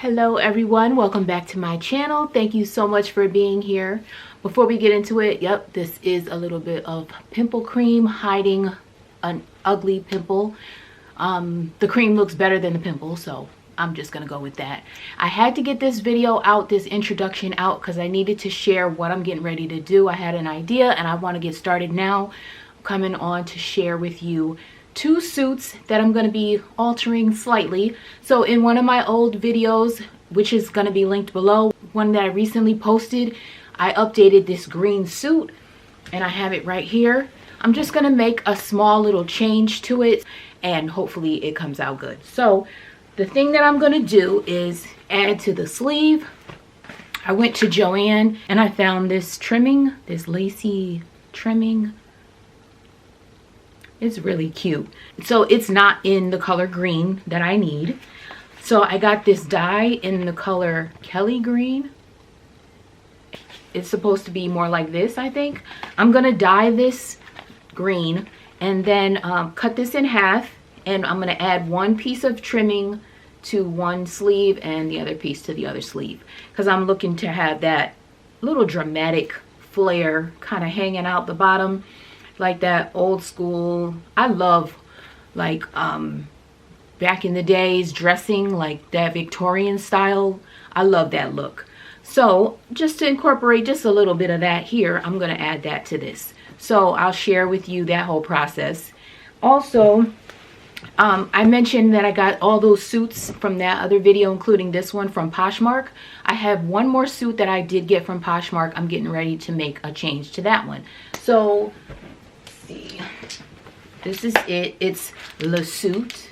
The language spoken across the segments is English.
Hello everyone, welcome back to my channel. Thank you so much for being here. Before we get into it, yep, this is a little bit of pimple cream hiding an ugly pimple. The cream looks better than the pimple, so I'm just gonna go with that. I had to get this video out, this introduction out, because I needed to share what I'm getting ready to do. I had an idea and I want to get started now. I'm coming on to share with you two suits that I'm going to be altering slightly. So in one of my old videos, which is going to be linked below, one that I recently posted, I updated this green suit and I have it right here. I'm just going to make a small little change to it and hopefully it comes out good. So the thing that I'm going to do is add to the sleeve. I went to Joann and I found this trimming, this lacy trimming. It's really cute. So it's not in the color green that I need. So I got this dye in the color Kelly green. It's supposed to be more like this, I think. I'm gonna dye this green and then cut this in half, and I'm gonna add one piece of trimming to one sleeve and the other piece to the other sleeve, because I'm looking to have that little dramatic flare kind of hanging out the bottom, like that old school. I love like back in the days dressing like that Victorian style. I love that look. So just to incorporate just a little bit of that here, I'm going to add that to this. So I'll share with you that whole process. Also, I mentioned that I got all those suits from that other video, including this one from Poshmark. I have one more suit that I did get from Poshmark. I'm getting ready to make a change to that one. So this is it. It's Le Suit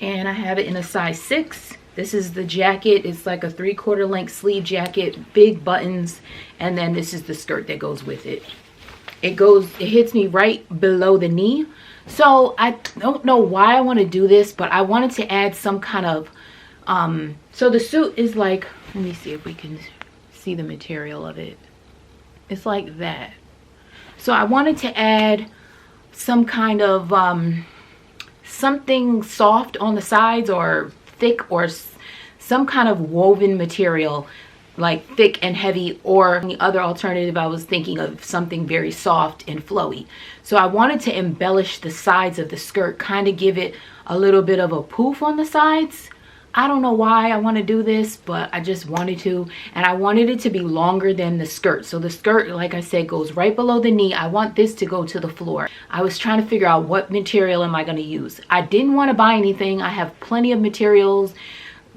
and I have it in a size 6. This is the jacket. It's like a 3/4 length sleeve jacket, big buttons, and then this is the skirt that goes with it. It hits me right below the knee. So I don't know why I want to do this, but I wanted to add some kind of so the suit is like, let me see if we can see the material of it. It's like that. So I wanted to add some kind of something soft on the sides, or thick, or some kind of woven material, like thick and heavy, or the other alternative I was thinking of something very soft and flowy. So I wanted to embellish the sides of the skirt, kind of give it a little bit of a poof on the sides. I don't know why I want to do this, but I just wanted to, and I wanted it to be longer than the skirt. So the skirt, like I said, goes right below the knee. I want this to go to the floor. I was trying to figure out what material am I going to use. I didn't want to buy anything. I have plenty of materials,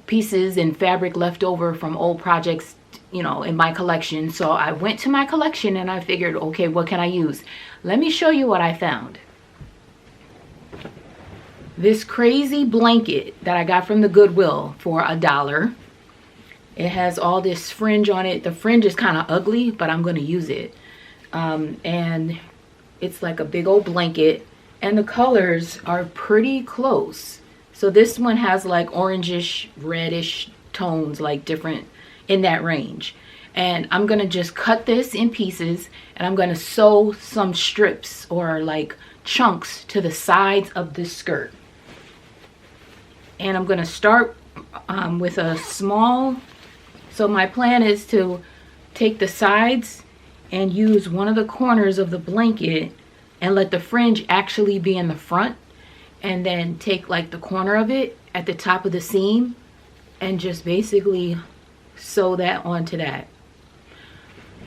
pieces, and fabric left over from old projects, you know, in my collection. So I went to my collection and I figured, okay, what can I use? Let me show you what I found. This crazy blanket that I got from the Goodwill for $1. It has all this fringe on it. The fringe is kind of ugly, but I'm going to use it. And it's like a big old blanket, and the colors are pretty close. So this one has like orangish, reddish tones, like different in that range. And I'm going to just cut this in pieces, and I'm going to sew some strips or like chunks to the sides of this skirt. And I'm going to start with a small, so my plan is to take the sides and use one of the corners of the blanket and let the fringe actually be in the front, and then take like the corner of it at the top of the seam and just basically sew that onto that.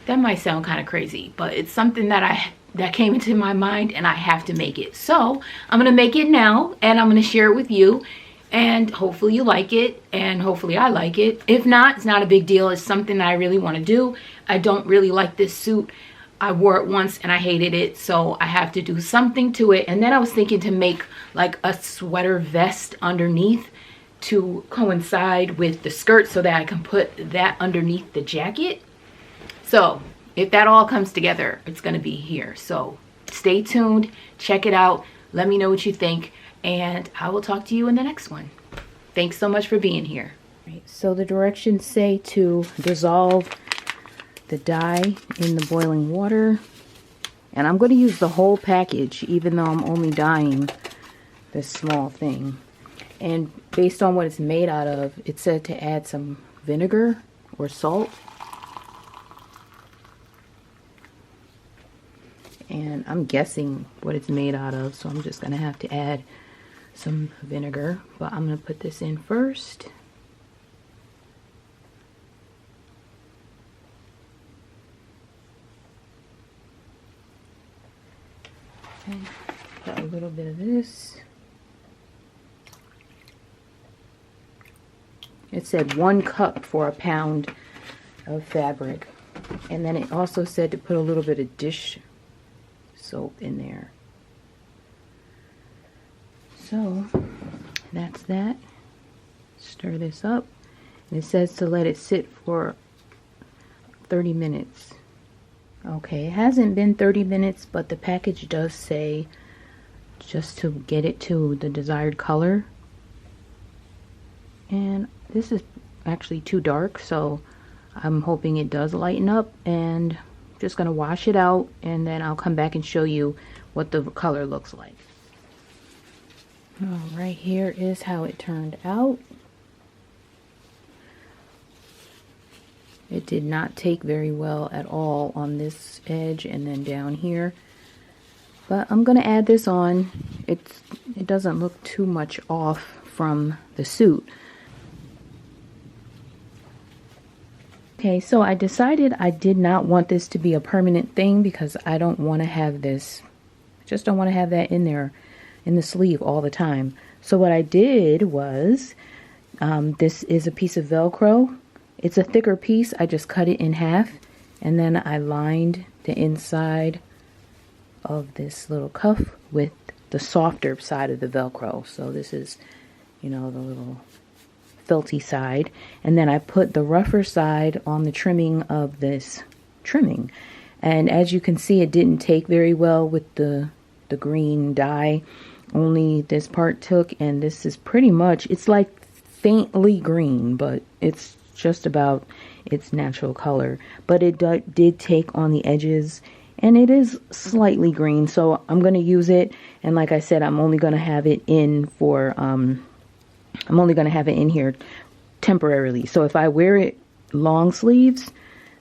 That might sound kind of crazy, but it's something that came into my mind and I have to make it. So I'm going to make it now and I'm going to share it with you. And hopefully you like it, and hopefully I like it. If not, it's not a big deal. It's something that I really want to do. I don't really like this suit. I wore it once and I hated it, so I have to do something to it. And then I was thinking to make like a sweater vest underneath to coincide with the skirt, so that I can put that underneath the jacket. So if that all comes together, it's going to be here. So stay tuned, check it out, let me know what you think, and I will talk to you in the next one. Thanks so much for being here. So the directions say to dissolve the dye in the boiling water, and I'm going to use the whole package even though I'm only dyeing this small thing. And based on what it's made out of, it said to add some vinegar or salt. And I'm guessing what it's made out of, so I'm just gonna have to add some vinegar. But I'm gonna put this in first. Okay, got a little bit of this. It said 1 cup for a pound of fabric. And then it also said to put a little bit of dish soap in there. So that's that. Stir this up. And it says to let it sit for 30 minutes. Okay, it hasn't been 30 minutes, but the package does say just to get it to the desired color. And this is actually too dark, so I'm hoping it does lighten up, and just gonna wash it out, and then I'll come back and show you what the color looks like. All right, here is how it turned out. It did not take very well at all on this edge and then down here. But I'm gonna add this on. It doesn't look too much off from the suit. Okay, so I decided I did not want this to be a permanent thing because I don't want to have this, just don't want to have that in there in the sleeve all the time. So what I did was, this is a piece of Velcro. It's a thicker piece. I just cut it in half, and then I lined the inside of this little cuff with the softer side of the Velcro. So this is, you know, the little felty side, and then I put the rougher side on the trimming of this trimming. And as you can see, it didn't take very well with the green dye. Only this part took, and this is pretty much, it's like faintly green, but it's just about its natural color. But it did take on the edges, and it is slightly green, so I'm going to use it. And like I said, I'm only going to have it in for I'm only going to have it in here temporarily. So if I wear it long sleeves,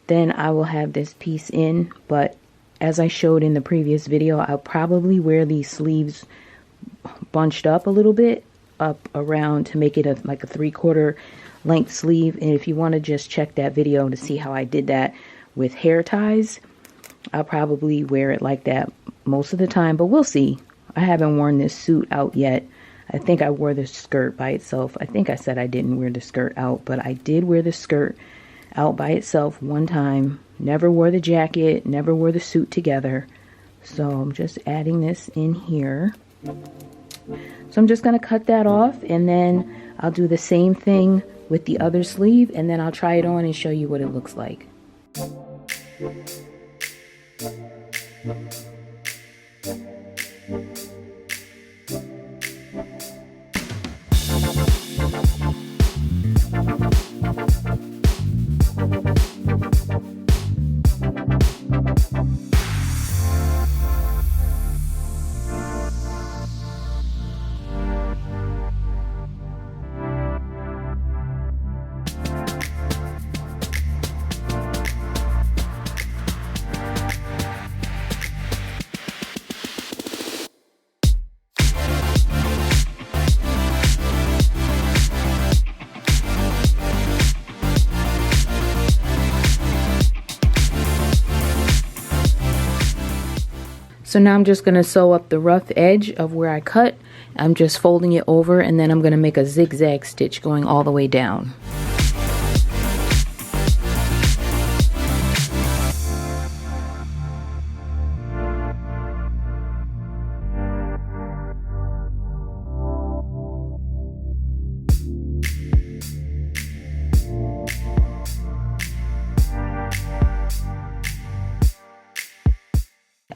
then I will have this piece in. But as I showed in the previous video, I'll probably wear these sleeves bunched up a little bit, up around, to make it like a 3/4 length sleeve. And if you want to just check that video to see how I did that with hair ties, I'll probably wear it like that most of the time, but we'll see. I haven't worn this suit out yet. I think I wore the skirt by itself. I think I said I didn't wear the skirt out, but I did wear the skirt out by itself one time. Never wore the jacket, never wore the suit together. So I'm just adding this in here. So I'm just going to cut that off, and then I'll do the same thing with the other sleeve, and then I'll try it on and show you what it looks like. So now I'm just going to sew up the rough edge of where I cut. I'm just folding it over, and then I'm going to make a zigzag stitch going all the way down.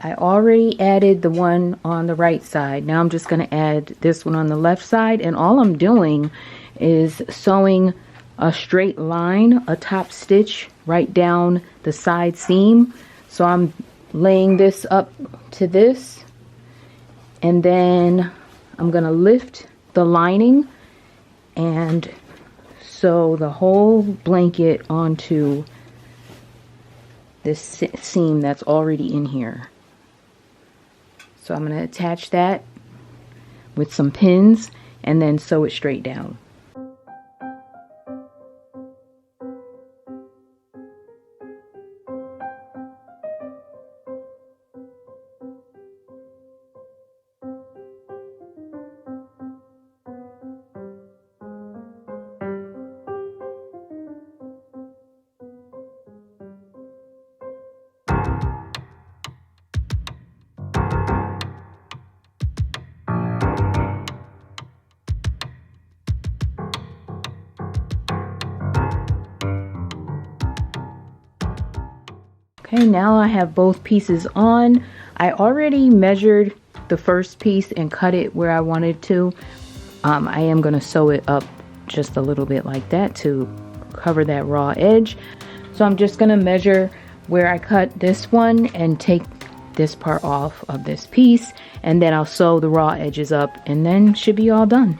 I already added the one on the right side. Now I'm just going to add this one on the left side, and all I'm doing is sewing a straight line, a top stitch right down the side seam. So I'm laying this up to this, and then I'm going to lift the lining and sew the whole blanket onto this seam that's already in here. So I'm going to attach that with some pins and then sew it straight down. Okay, now I have both pieces on. I already measured the first piece and cut it where I wanted to. I am going to sew it up just a little bit like that to cover that raw edge. So I'm just going to measure where I cut this one and take this part off of this piece, and then I'll sew the raw edges up, and then should be all done.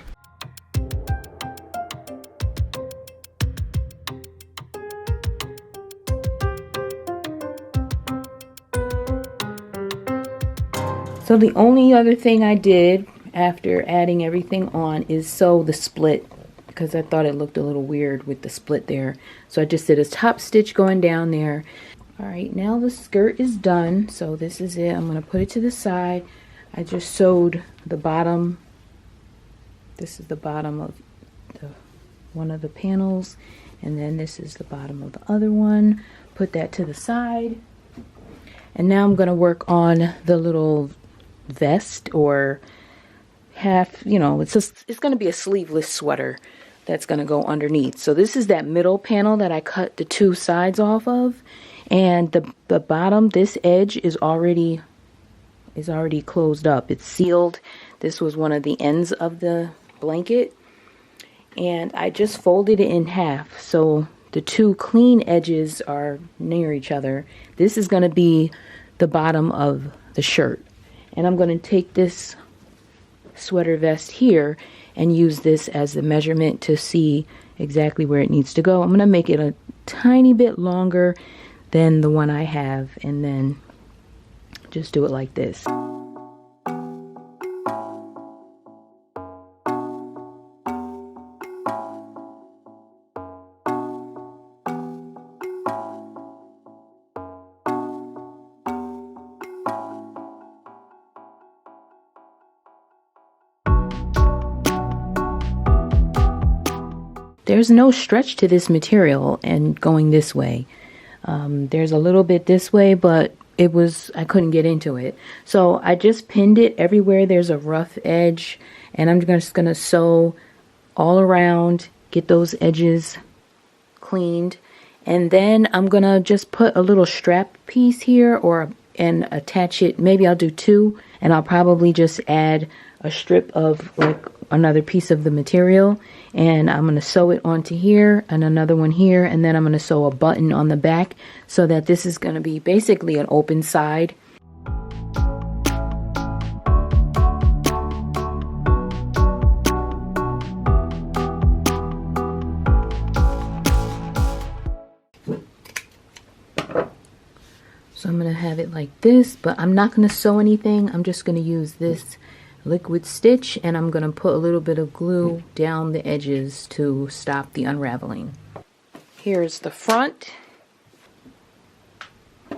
So the only other thing I did after adding everything on is sew the split, because I thought it looked a little weird with the split there. So I just did a top stitch going down there. All right, now the skirt is done. So this is it. I'm going to put it to the side. I just sewed the bottom. This is the bottom of one of the panels, and then this is the bottom of the other one. Put that to the side. And now I'm going to work on the little vest, or half, you know, it's going to be a sleeveless sweater that's going to go underneath. So this is that middle panel that I cut the two sides off of, and the bottom, this edge is already closed up. It's sealed. This was one of the ends of the blanket, and I just folded it in half so the two clean edges are near each other. This is going to be the bottom of the shirt. And I'm going to take this sweater vest here and use this as the measurement to see exactly where it needs to go. I'm going to make it a tiny bit longer than the one I have, and then just do it like this. There's no stretch to this material and going this way. There's a little bit this way, but I couldn't get into it. So I just pinned it everywhere there's a rough edge, and I'm just going to sew all around, get those edges cleaned, and then I'm going to just put a little strap piece here and attach it. Maybe I'll do two, and I'll probably just add a strip of like another piece of the material, and I'm going to sew it onto here and another one here, and then I'm going to sew a button on the back so that this is going to be basically an open side. So I'm going to have it like this, but I'm not going to sew anything. I'm just going to use this liquid stitch, and I'm going to put a little bit of glue down the edges to stop the unraveling. Here's the front,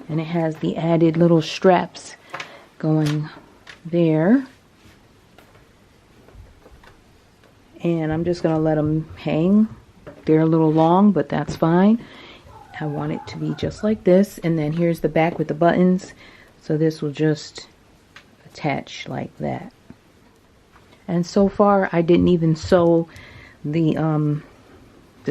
and it has the added little straps going there, and I'm just going to let them hang. They're a little long, but that's fine. I want it to be just like this, and then here's the back with the buttons, so this will just attach like that. And so far I didn't even sew the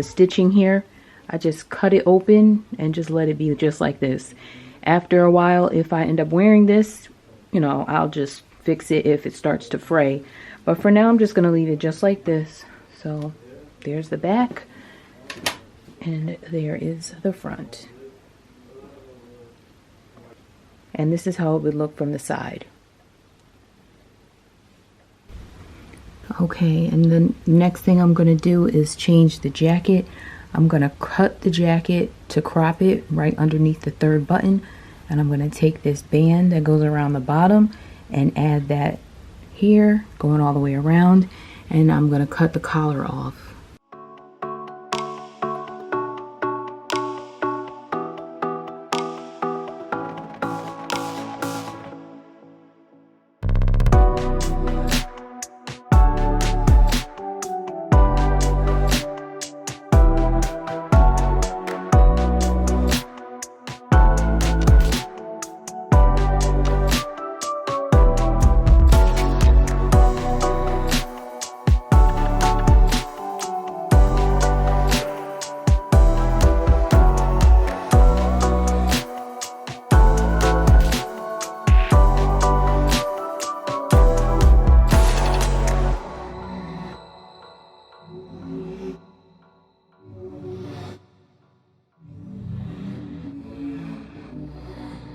stitching here. I just cut it open and just let it be just like this. After a while, if I end up wearing this, you know, I'll just fix it if it starts to fray. But for now, I'm just going to leave it just like this. So there's the back, and there is the front. And this is how it would look from the side. Okay, and then the next thing I'm going to do is change the jacket. I'm going to cut the jacket to crop it right underneath the third button, and I'm going to take this band that goes around the bottom and add that here, going all the way around, and I'm going to cut the collar off.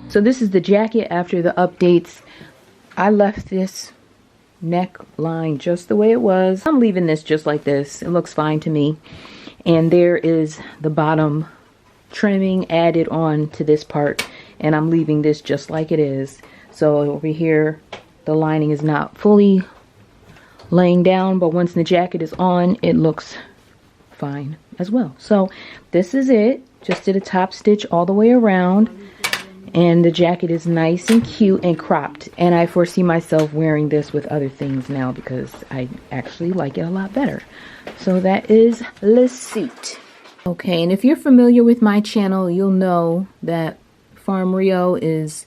So this is the jacket after the updates. I left this neckline just the way it was. I'm leaving this just like this. It looks fine to me. And there is the bottom trimming added on to this part. And I'm leaving this just like it is. So over here, the lining is not fully laying down, but once the jacket is on, it looks fine as well. So this is it. Just did a top stitch all the way around. And the jacket is nice and cute and cropped. And I foresee myself wearing this with other things now because I actually like it a lot better. So that is le suit. Okay, and if you're familiar with my channel, you'll know that Farm Rio is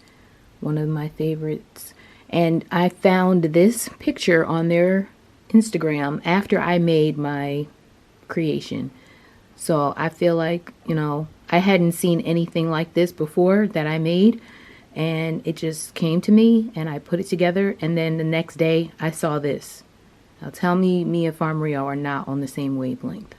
one of my favorites. And I found this picture on their Instagram after I made my creation. So I feel like, you know, I hadn't seen anything like this before that I made, and it just came to me and I put it together, and then the next day I saw this. Now tell me and Farm Rio are not on the same wavelength.